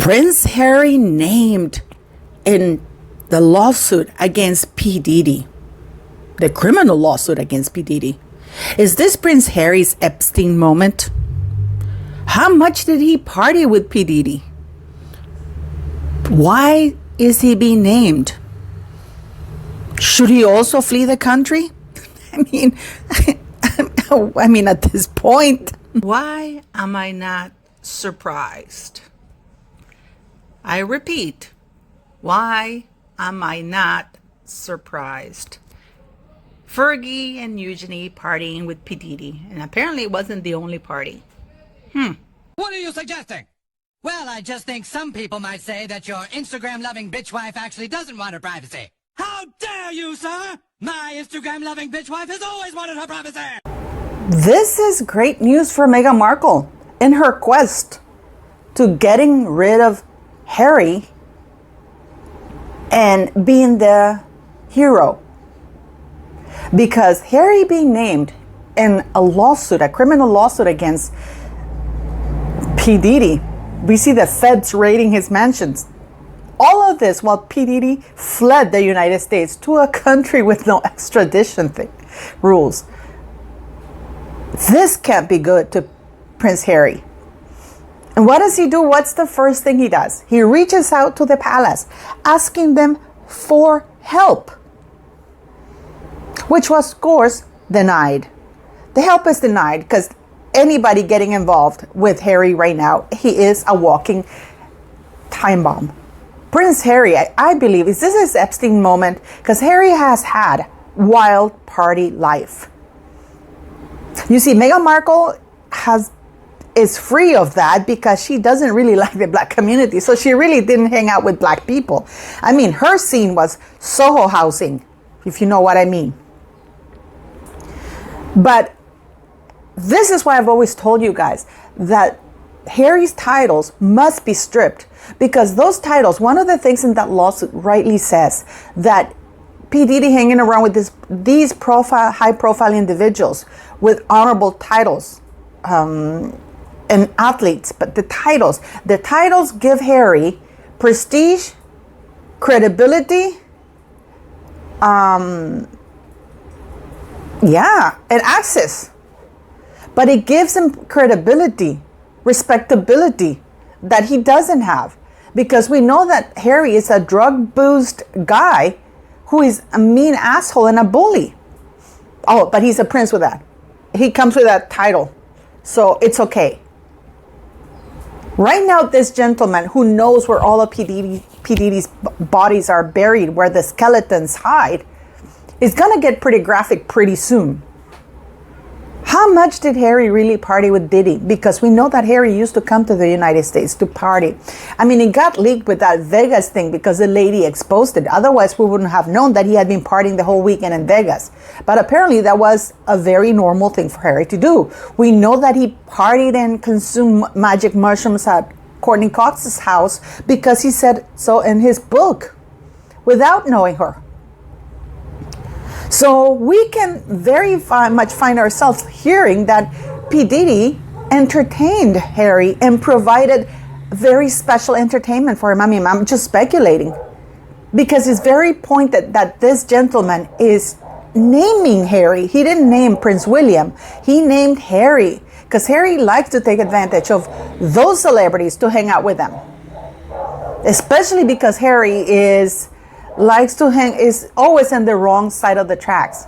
Prince Harry named in the lawsuit against P. Diddy, the criminal lawsuit against P. Diddy. Is this Prince Harry's Epstein moment? How much did he party with P. Diddy? Why is he being named? Should he also flee the country? I mean, at this point, why am I not surprised? I repeat, why am I not surprised? Fergie and Eugenie partying with P. Diddy, and apparently it wasn't the only party. What are you suggesting? Well, I just think some people might say that your Instagram-loving bitch wife actually doesn't want her privacy. How dare you, sir? My Instagram-loving bitch wife has always wanted her privacy. This is great news for Meghan Markle in her quest to getting rid of Harry and being the hero. Because Harry being named in a lawsuit, a criminal lawsuit against P. Diddy, we see the feds raiding his mansions. All of this while P. Diddy fled the United States to a country with no extradition rules. This can't be good to Prince Harry. And what does he do? What's the first thing he does? He reaches out to the palace, asking them for help, which was, of course, denied. The help is denied because anybody getting involved with Harry right now, he is a walking time bomb. Prince Harry, I believe, is this his Epstein moment? Because Harry has had wild party life. You see, Meghan Markle is free of that because she doesn't really like the black community. So she really didn't hang out with black people. I mean, her scene was Soho housing, if you know what I mean. But this is why I've always told you guys that Harry's titles must be stripped, because those titles, one of the things in that lawsuit rightly says that P. Diddy hanging around with these high profile individuals with honorable titles and athletes, but the titles give Harry prestige, credibility, and access. But it gives him credibility, respectability that he doesn't have. Because we know that Harry is a drug-boozed guy who is a mean asshole and a bully. Oh, but he's a prince with that. He comes with that title. So it's okay. Right now, this gentleman who knows where all of P. Diddy's bodies are buried, where the skeletons hide, is going to get pretty graphic pretty soon. How much did Harry really party with Diddy? Because we know that Harry used to come to the United States to party. I mean, it got leaked with that Vegas thing because the lady exposed it. Otherwise, we wouldn't have known that he had been partying the whole weekend in Vegas. But apparently, that was a very normal thing for Harry to do. We know that he partied and consumed magic mushrooms at Courtney Cox's house because he said so in his book without knowing her. So we can very much find ourselves hearing that P. Diddy entertained Harry and provided very special entertainment for him. I mean, I'm just speculating because it's very pointed that this gentleman is naming Harry. He didn't name Prince William. He named Harry because Harry likes to take advantage of those celebrities to hang out with them, especially because Harry is always on the wrong side of the tracks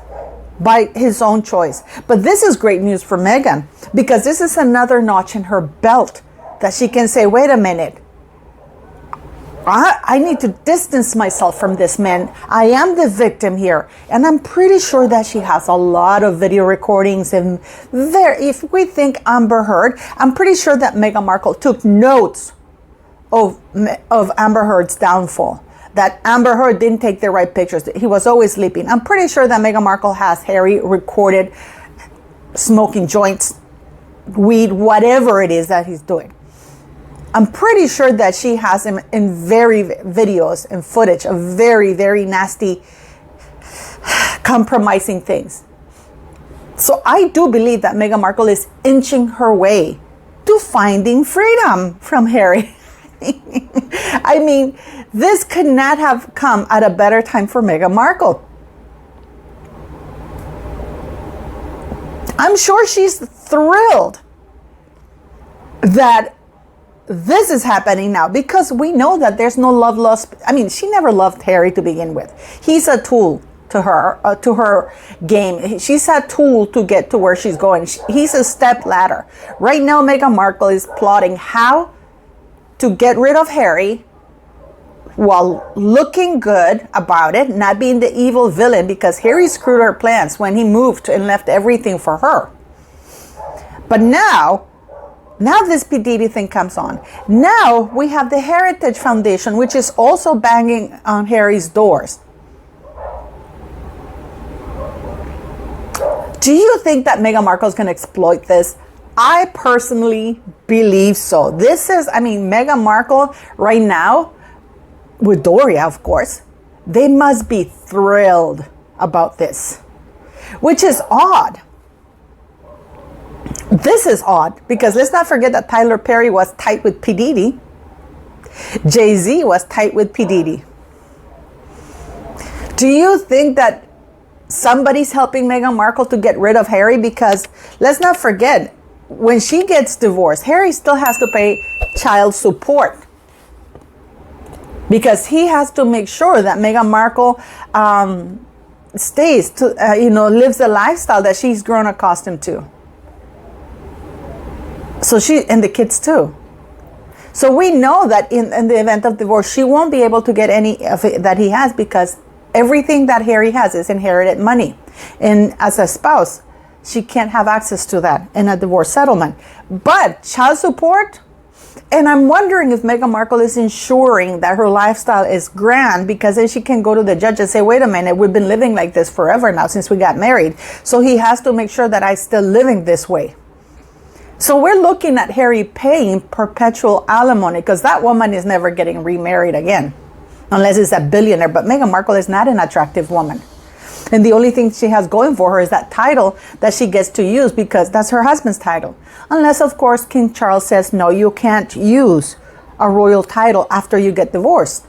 by his own choice. But this is great news for Meghan because this is another notch in her belt that she can say, wait a minute, I need to distance myself from this man. I am the victim here. And I'm pretty sure that she has a lot of video recordings. And if we think Amber Heard, I'm pretty sure that Meghan Markle took notes of Amber Heard's downfall. That Amber Heard didn't take the right pictures. He was always sleeping. I'm pretty sure that Meghan Markle has Harry recorded smoking joints, weed, whatever it is that he's doing. I'm pretty sure that she has him in videos and footage of very, very nasty, compromising things. So I do believe that Meghan Markle is inching her way to finding freedom from Harry. I mean, this could not have come at a better time for Meghan Markle. I'm sure she's thrilled that this is happening now, because we know that there's no love lost. I mean, she never loved Harry to begin with. He's a tool to her game. She's a tool to get to where she's going. He's a step ladder. Right now, Meghan Markle is plotting how to get rid of Harry while looking good about it, not being the evil villain, because Harry screwed her plans when he moved and left everything for her. But now this P. Diddy thing comes on. Now we have the Heritage Foundation, which is also banging on Harry's doors. Do you think that Meghan Markle is going to exploit this? I personally believe so. Meghan Markle right now, with Doria, of course, they must be thrilled about this, which is odd. This is odd, because let's not forget that Tyler Perry was tight with P. Diddy. Jay-Z was tight with P. Diddy. Do you think that somebody's helping Meghan Markle to get rid of Harry? Because let's not forget, when she gets divorced, Harry still has to pay child support, because he has to make sure that Meghan Markle stays to, lives the lifestyle that she's grown accustomed to. So and the kids too. So we know that in the event of divorce, she won't be able to get any of it that he has, because everything that Harry has is inherited money. And as a spouse, she can't have access to that in a divorce settlement. But child support, and I'm wondering if Meghan Markle is ensuring that her lifestyle is grand, because then she can go to the judge and say, wait a minute, we've been living like this forever now since we got married. So he has to make sure that I'm still living this way. So we're looking at Harry paying perpetual alimony, because that woman is never getting remarried again, unless it's a billionaire. But Meghan Markle is not an attractive woman. And the only thing she has going for her is that title that she gets to use, because that's her husband's title. Unless, of course, King Charles says, no, you can't use a royal title after you get divorced.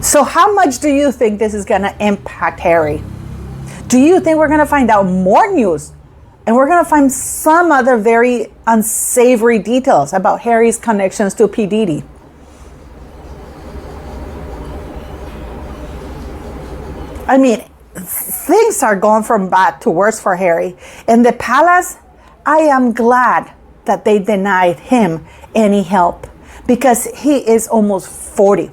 So how much do you think this is going to impact Harry? Do you think we're going to find out more news? And we're going to find some other very unsavory details about Harry's connections to P. Diddy? I mean, things are going from bad to worse for Harry. In the palace, I am glad that they denied him any help, because he is almost 40.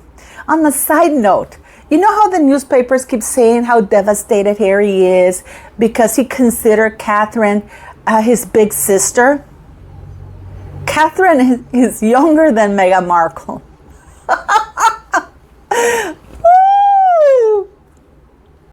On a side note, you know how the newspapers keep saying how devastated Harry is because he considered Catherine his big sister? Catherine is younger than Meghan Markle.